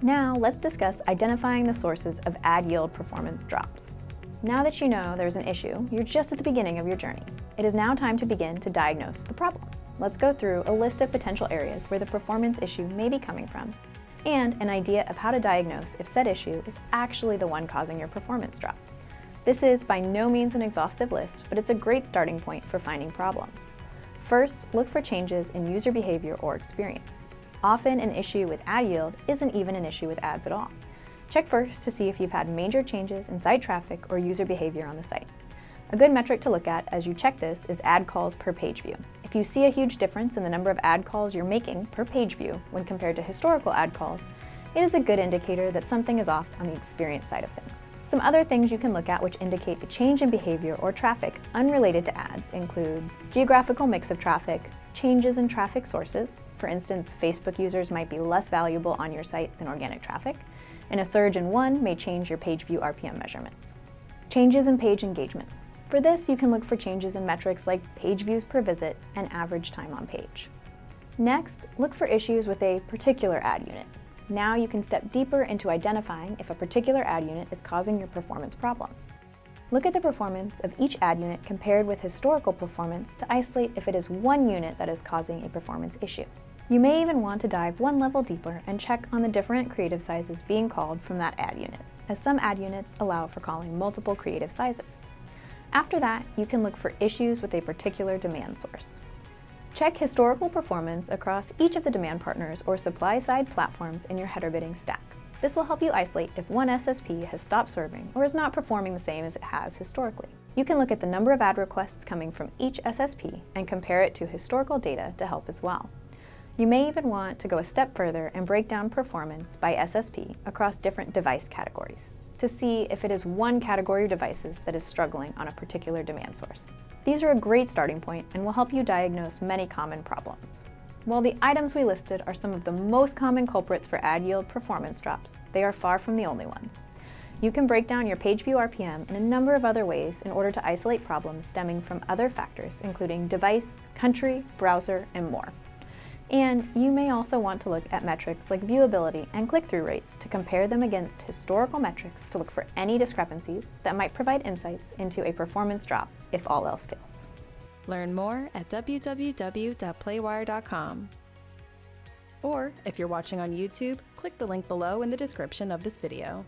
Now let's discuss identifying the sources of ad yield performance drops. Now that you know there's an issue, you're just at the beginning of your journey. It is now time to begin to diagnose the problem. Let's go through a list of potential areas where the performance issue may be coming from, and an idea of how to diagnose if said issue is actually the one causing your performance drop. This is by no means an exhaustive list, but it's a great starting point for finding problems. First, look for changes in user behavior or experience. Often an issue with ad yield isn't even an issue with ads at all. Check first to see if you've had major changes in site traffic or user behavior on the site. A good metric to look at as you check this is ad calls per page view. If you see a huge difference in the number of ad calls you're making per page view when compared to historical ad calls, it is a good indicator that something is off on the experience side of things. Some other things you can look at which indicate a change in behavior or traffic unrelated to ads include geographical mix of traffic, changes in traffic sources. For instance, Facebook users might be less valuable on your site than organic traffic, and a surge in one may change your page view RPM measurements. Changes in page engagement. For this, you can look for changes in metrics like page views per visit and average time on page. Next, look for issues with a particular ad unit. Now you can step deeper into identifying if a particular ad unit is causing your performance problems. Look at the performance of each ad unit compared with historical performance to isolate if it is one unit that is causing a performance issue. You may even want to dive one level deeper and check on the different creative sizes being called from that ad unit, as some ad units allow for calling multiple creative sizes. After that, you can look for issues with a particular demand source. Check historical performance across each of the demand partners or supply-side platforms in your header bidding stack. This will help you isolate if one SSP has stopped serving or is not performing the same as it has historically. You can look at the number of ad requests coming from each SSP and compare it to historical data to help as well. You may even want to go a step further and break down performance by SSP across different device categories to see if it is one category of devices that is struggling on a particular demand source. These are a great starting point and will help you diagnose many common problems. While the items we listed are some of the most common culprits for ad yield performance drops, they are far from the only ones. You can break down your page view RPM in a number of other ways in order to isolate problems stemming from other factors, including device, country, browser, and more. And you may also want to look at metrics like viewability and click-through rates to compare them against historical metrics to look for any discrepancies that might provide insights into a performance drop if all else fails. Learn more at www.playwire.com. Or if you're watching on YouTube, click the link below in the description of this video.